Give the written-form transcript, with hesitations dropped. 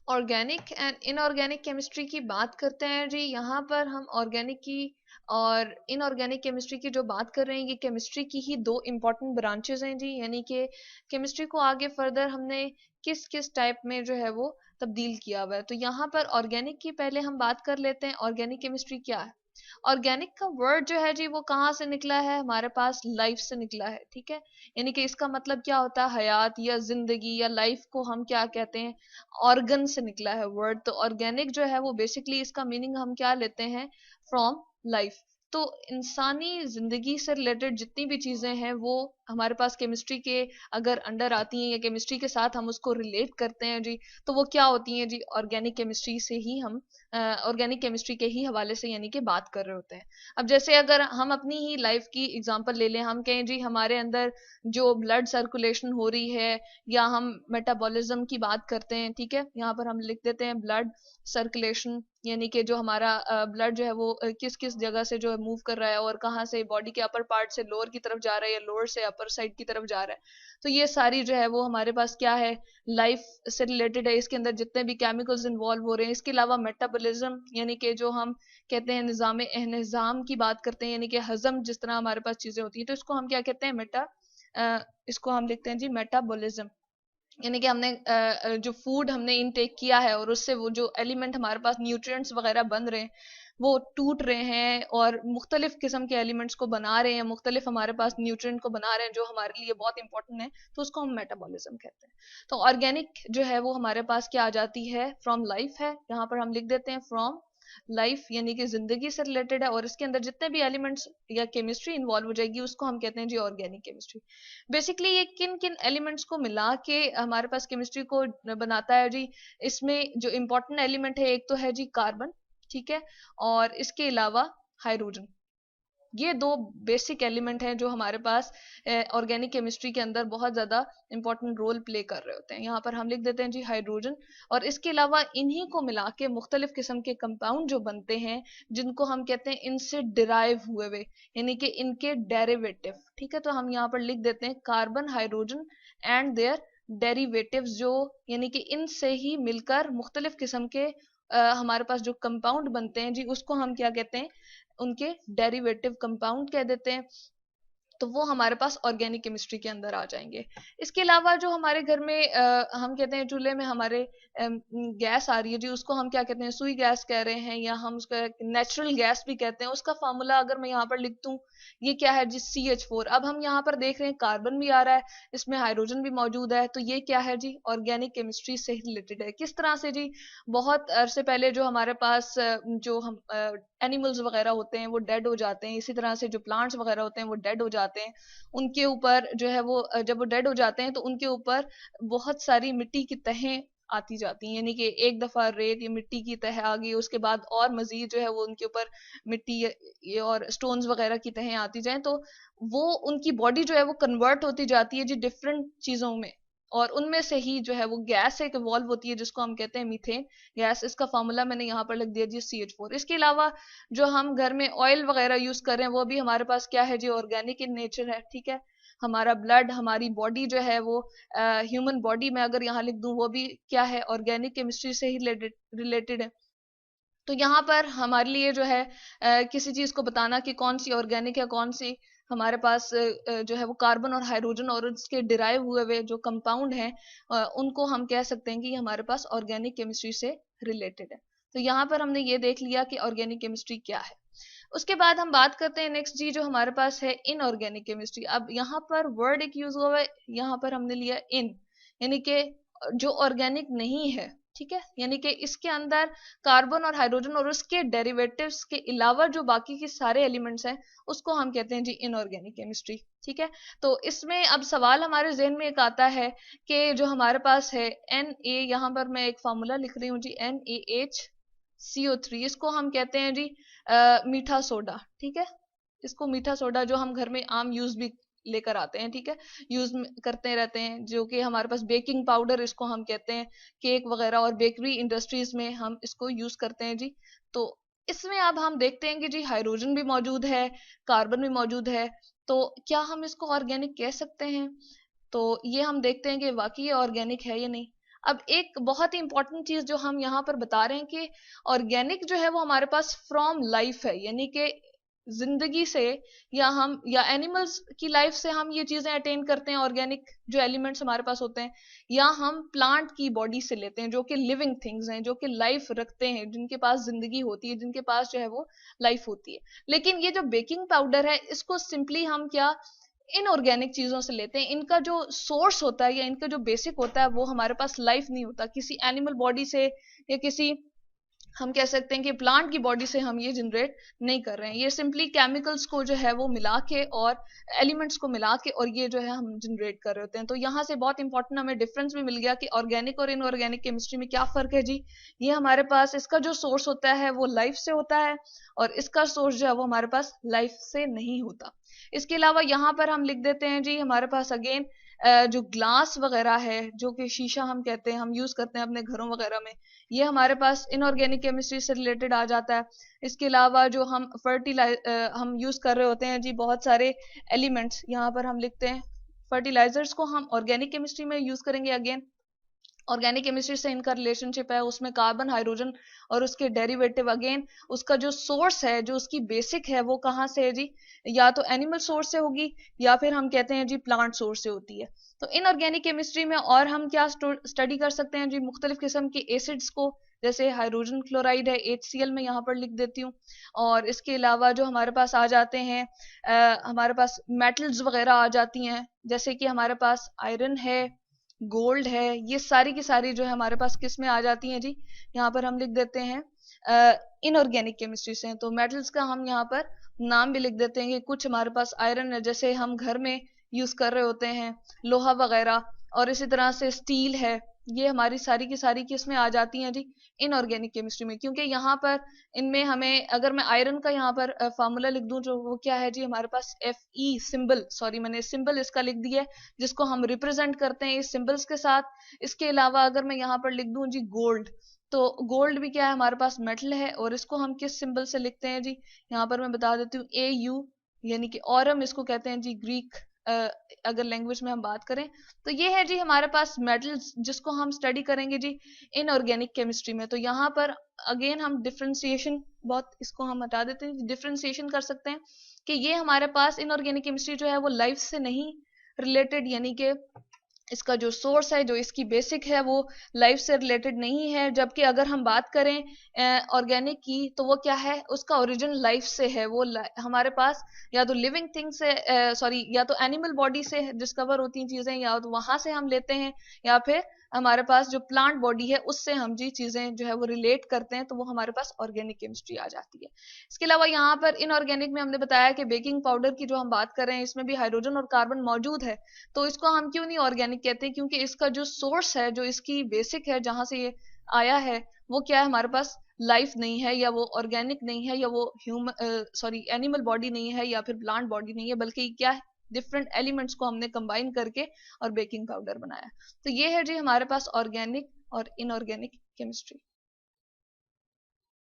Organic and inorganic chemistry की बात करते हैं जी। यहाँ पर हम ऑर्गेनिक की और इनऑर्गेनिक केमिस्ट्री की जो बात कर रहे हैं, ये केमिस्ट्री की ही दो इम्पॉर्टेंट ब्रांचेस हैं जी। यानी कि केमिस्ट्री को आगे फर्दर हमने किस किस टाइप में जो है वो तब्दील किया हुआ है। तो यहाँ पर ऑर्गेनिक की पहले हम बात कर लेते हैं, ऑर्गेनिक केमिस्ट्री क्या है। ऑर्गेनिक का वर्ड जो है जी वो कहाँ से निकला है, हमारे पास लाइफ से निकला है, ठीक है। यानी कि इसका मतलब क्या होता है, हयात या जिंदगी या लाइफ को हम क्या कहते हैं, ऑर्गन से निकला है वर्ड। तो ऑर्गेनिक जो है वो बेसिकली इसका मीनिंग हम क्या लेते हैं, फ्रॉम लाइफ। तो इंसानी जिंदगी से रिलेटेड जितनी भी चीजें हैं वो हमारे पास केमिस्ट्री के अगर अंडर आती हैं या केमिस्ट्री के साथ हम उसको रिलेट करते हैं जी, तो वो क्या होती हैं जी, ऑर्गेनिक केमिस्ट्री से ही हम ऑर्गेनिक केमिस्ट्री के ही हवाले से यानी कि बात कर रहे होते हैं। अब जैसे अगर हम अपनी ही लाइफ की एग्जांपल ले लें, हम कहें जी हमारे अंदर जो ब्लड सर्कुलेशन हो रही है या हम मेटाबॉलिज्म की बात करते हैं, ठीक है। यहाँ पर हम लिख देते हैं ब्लड सर्कुलेशन, यानी कि जो हमारा ब्लड जो है वो किस किस जगह से जो है मूव कर रहा है और कहाँ से बॉडी के अपर पार्ट से लोअर की तरफ जा रहा है या लोअर से अपर साइड की तरफ जा रहा है। तो ये सारी जो है वो हमारे पास क्या है, लाइफ से रिलेटेड है। इसके अंदर जितने भी केमिकल्स इन्वॉल्व हो रहे हैं, इसके अलावा मेटाबॉलिज्म यानी कि जो हम कहते हैं निजाम निजाम की बात करते हैं, यानी कि हजम जिस तरह हमारे पास चीजें होती हैं, तो इसको हम क्या कहते हैं, इसको हम लिखते हैं जी मेटाबॉलिज्म। यानी कि हमने जो फूड हमने इनटेक किया है और उससे वो जो एलिमेंट हमारे पास न्यूट्रिएंट्स वगैरह बन रहे हैं वो टूट रहे हैं और मुख्तलिफ किस्म के एलिमेंट्स को बना रहे हैं, मुख्तलिफ हमारे पास न्यूट्रिएंट को बना रहे हैं जो हमारे लिए बहुत इंपॉर्टेंट है, तो उसको हम मेटाबॉलिज्म कहते हैं। तो ऑर्गेनिक जो है वो हमारे पास क्या आ जाती है, फ्रॉम लाइफ है। यहाँ पर हम लिख देते हैं फ्रॉम लाइफ, यानी कि जिंदगी से रिलेटेड है और इसके अंदर जितने भी एलिमेंट्स या केमिस्ट्री इन्वॉल्व हो जाएगी उसको हम कहते हैं जी ऑर्गेनिक केमिस्ट्री। बेसिकली ये किन किन एलिमेंट्स को मिला के हमारे पास केमिस्ट्री को बनाता है जी। इसमें जो इंपॉर्टेंट एलिमेंट है, एक तो है जी कार्बन, ठीक है, और इसके अलावा हाइड्रोजन। ये दो बेसिक एलिमेंट हैं जो हमारे पास ऑर्गेनिक केमिस्ट्री के अंदर बहुत ज्यादा इंपॉर्टेंट रोल प्ले कर रहे होते हैं। यहाँ पर हम लिख देते हैं जी हाइड्रोजन, और इसके अलावा इन्हीं को मिला के मुख्तलिफ किस्म के कंपाउंड जो बनते हैं जिनको हम कहते हैं इनसे डिराइव हुए हुए, यानी कि इनके डेरिवेटिव, ठीक है। तो हम यहाँ पर लिख देते हैं carbon, hydrogen and their derivatives, जो यानी कि इनसे ही मिलकर मुख्तलिफ किस्म के हमारे पास जो कंपाउंड बनते हैं जी उसको हम क्या कहते हैं, उनके डेरिवेटिव कंपाउंड कह देते हैं। तो वो हमारे पास ऑर्गेनिक केमिस्ट्री के अंदर आ जाएंगे। इसके अलावा जो हमारे घर में हम कहते हैं चूल्हे में हमारे गैस आ रही है जी, उसको हम क्या कहते हैं, सुई गैस कह रहे हैं या हम उसका नेचुरल गैस भी कहते हैं। उसका फार्मूला अगर मैं यहाँ पर लिख दूं, ये क्या है जी, CH4। अब हम यहाँ पर देख रहे हैं कार्बन भी आ रहा है, इसमें हाइड्रोजन भी मौजूद है, तो ये क्या है जी, ऑर्गेनिक केमिस्ट्री से रिलेटेड है। किस तरह से जी, बहुत अरसे पहले जो हमारे पास जो हम एनिमल्स वगैरह होते हैं वो डेड हो जाते हैं, इसी तरह से जो प्लांट्स वगैरह होते हैं वो डेड हो जाते हैं। उनके ऊपर जो है वो जब वो डेड हो जाते हैं तो उनके ऊपर बहुत सारी मिट्टी की तहें आती जाती हैं, यानी कि एक दफा रेत या मिट्टी की तह आ गई, उसके बाद और मजीद जो है वो उनके ऊपर मिट्टी ये और स्टोन्स वगैरह की तहें आती जाएं, तो वो उनकी बॉडी जो है वो कन्वर्ट होती जाती है जी डिफरेंट चीजों में। और उनमें से ही जो है वो गैस एक इवॉल्व होती है जिसको हम कहते हैं मीथेन गैस। इसका फॉर्मूला मैंने यहाँ पर लिख दिया जी CH4। इसके अलावा जो हम घर में ऑयल वगैरह यूज कर रहे हैं वो भी हमारे पास क्या है जी, ऑर्गेनिक इन नेचर है, ठीक है। हमारा ब्लड, हमारी बॉडी जो है वो ह्यूमन बॉडी में अगर यहाँ लिख दूं, वो भी क्या है, ऑर्गेनिक केमिस्ट्री से ही रिलेटेड है। तो यहाँ पर हमारे लिए जो है किसी चीज को बताना कि कौन सी ऑर्गेनिक है, कौन सी हमारे पास जो है वो कार्बन और हाइड्रोजन और उसके डिराइव हुए हुए जो कंपाउंड हैं, उनको हम कह सकते हैं कि हमारे पास ऑर्गेनिक केमिस्ट्री से रिलेटेड है। तो यहाँ पर हमने ये देख लिया कि ऑर्गेनिक केमिस्ट्री क्या है। उसके बाद हम बात करते हैं नेक्स्ट जी, जो हमारे पास है इनऑर्गेनिक केमिस्ट्री। अब यहाँ पर वर्ड एक यूज हुआ है, यहाँ पर हमने लिया इन, यानी कि जो ऑर्गेनिक नहीं है, ठीक है। यानी कि इसके अंदर कार्बन और हाइड्रोजन और उसके डेरिवेटिव्स के अलावा जो बाकी के सारे एलिमेंट्स हैं उसको हम कहते हैं जी इनऑर्गेनिक केमिस्ट्री, ठीक है। तो इसमें अब सवाल हमारे जहन में एक आता है कि जो हमारे पास है यहाँ पर मैं एक फार्मूला लिख रही हूँ जी, NaHCO3, इसको हम कहते हैं जी मीठा सोडा, ठीक है। इसको मीठा सोडा जो हम घर में आम यूज भी लेकर आते हैं, ठीक है, यूज करते रहते हैं, जो कि हमारे पास बेकिंग पाउडर इसको हम कहते हैं, केक वगैरह और बेकरी इंडस्ट्रीज में हम इसको यूज करते हैं जी। तो इसमें अब हम देखते हैं कि जी हाइड्रोजन भी मौजूद है, कार्बन भी मौजूद है, तो क्या हम इसको ऑर्गेनिक कह सकते हैं? तो ये हम देखते हैं कि वाकई ये ऑर्गेनिक है या नहीं। अब एक बहुत ही इंपॉर्टेंट चीज जो हम यहाँ पर बता रहे हैं कि ऑर्गेनिक जो है वो हमारे पास फ्रॉम लाइफ है, यानी कि जिंदगी से या एनिमल्स की लाइफ से हम ये चीजें अटेन करते हैं, ऑर्गेनिक जो एलिमेंट्स हमारे पास होते हैं, या हम प्लांट की बॉडी से लेते हैं जो कि लिविंग थिंग्स हैं, जो कि लाइफ रखते हैं, जिनके पास जिंदगी होती है, जिनके पास जो है वो लाइफ होती है। लेकिन ये जो बेकिंग पाउडर है इसको सिंपली हम क्या इनऑर्गेनिक चीजों से लेते हैं। इनका जो सोर्स होता है या इनका जो बेसिक होता है वो हमारे पास लाइफ नहीं होता, किसी एनिमल बॉडी से या किसी, हम कह सकते हैं कि प्लांट की बॉडी से हम ये जनरेट नहीं कर रहे हैं। ये सिंपली केमिकल्स को जो है वो मिला के और एलिमेंट्स को मिला के और ये जो है हम जनरेट कर रहे होते हैं। तो यहाँ से बहुत इंपॉर्टेंट हमें डिफरेंस भी मिल गया कि ऑर्गेनिक और इनऑर्गेनिक केमिस्ट्री में क्या फर्क है जी। ये हमारे पास इसका जो सोर्स होता है वो लाइफ से होता है और इसका सोर्स जो है वो हमारे पास लाइफ से नहीं होता। इसके अलावा यहाँ पर हम लिख देते हैं जी, हमारे पास अगेन जो ग्लास वगैरह है, जो कि शीशा हम कहते हैं, हम यूज करते हैं अपने घरों वगैरह में, ये हमारे पास इनऑर्गेनिक केमिस्ट्री से रिलेटेड आ जाता है। इसके अलावा जो हम हम यूज कर रहे होते हैं जी बहुत सारे एलिमेंट्स, यहाँ पर हम लिखते हैं फर्टिलाइजर्स को हम ऑर्गेनिक केमिस्ट्री में यूज करेंगे। अगेन ऑर्गेनिक केमिस्ट्री से इनका रिलेशनशिप है, उसमें कार्बन, हाइड्रोजन और उसके डेरिवेटिव, अगेन उसका जो सोर्स है, जो उसकी बेसिक है, वो कहाँ से है जी, या तो एनिमल सोर्स से होगी या फिर हम कहते हैं जी प्लांट सोर्स से होती है। तो इनऑर्गेनिक केमिस्ट्री में और हम क्या स्टडी कर सकते हैं जी, मुख्तलिफ किस्म के एसिड्स को, जैसे हाइड्रोजन क्लोराइड है HCl में यहाँ पर लिख देती हूँ। और इसके अलावा जो हमारे पास आ जाते हैं हमारे पास मेटल्स वगैरह आ जाती हैं, जैसे कि हमारे पास आयरन है, गोल्ड है, ये सारी की सारी जो है हमारे पास किस में आ जाती हैं जी, यहाँ पर हम लिख देते हैं इनऑर्गेनिक केमिस्ट्री से। तो मेटल्स का हम यहाँ पर नाम भी लिख देते हैं कि कुछ हमारे पास आयरन है, जैसे हम घर में यूज कर रहे होते हैं लोहा वगैरह, और इसी तरह से स्टील है, ये हमारी सारी की सारी किस में आ जाती हैं जी, इनऑर्गेनिक केमिस्ट्री में। क्योंकि यहाँ पर इनमें हमें, अगर मैं आयरन का यहाँ पर फार्मूला लिख दूं, जो वो क्या है जी, हमारे पास Fe सिंबल, सॉरी मैंने सिंबल इसका लिख दिया है, जिसको हम रिप्रेजेंट करते हैं इस सिंबल्स के साथ। इसके अलावा अगर मैं यहाँ पर लिख दूं जी गोल्ड, तो गोल्ड भी क्या है, हमारे पास मेटल है, और इसको हम किस सिंबल से लिखते हैं जी, यहाँ पर मैं बता देती हूँ Au, यानी कि ऑरम इसको कहते हैं जी, ग्रीक अगर लैंग्वेज में हम बात करें। तो ये है जी हमारे पास मेटल्स, जिसको हम स्टडी करेंगे जी इनऑर्गेनिक केमिस्ट्री में। तो यहाँ पर अगेन हम डिफ्रेंसिएशन, बहुत इसको हम हटा देते हैं, डिफ्रेंसिएशन कर सकते हैं कि ये हमारे पास इनऑर्गेनिक केमिस्ट्री जो है वो लाइफ से नहीं रिलेटेड, यानी कि इसका जो सोर्स है, जो इसकी बेसिक है, वो लाइफ से रिलेटेड नहीं है। जबकि अगर हम बात करें ऑर्गेनिक की, तो वो क्या है, उसका ओरिजिन लाइफ से है। वो हमारे पास या तो लिविंग थिंग से, सॉरी, या तो एनिमल बॉडी से डिस्कवर होती हैं चीजें, या तो वहां से हम लेते हैं, या फिर हमारे पास जो प्लांट बॉडी है उससे हम जी चीजें जो है वो रिलेट करते हैं, तो वो हमारे पास ऑर्गेनिक केमिस्ट्री आ जाती है। इसके अलावा यहाँ पर इनऑर्गेनिक में हमने बताया कि बेकिंग पाउडर की जो हम बात कर रहे हैं, इसमें भी हाइड्रोजन और कार्बन मौजूद है। तो इसको हम क्यों नहीं ऑर्गेनिक कहते हैं, क्योंकि इसका जो सोर्स है, जो इसकी बेसिक है, जहां से ये आया है, वो क्या है, हमारे पास लाइफ नहीं है, या वो ऑर्गेनिक नहीं है, या वो ह्यूमन, सॉरी, एनिमल बॉडी नहीं है, या फिर प्लांट बॉडी नहीं है, बल्कि क्या है, डिफरेंट एलिमेंट्स को हमने कंबाइन करके और बेकिंग पाउडर बनाया। तो ये है जी हमारे पास ऑर्गेनिक और इनऑर्गेनिक केमिस्ट्री।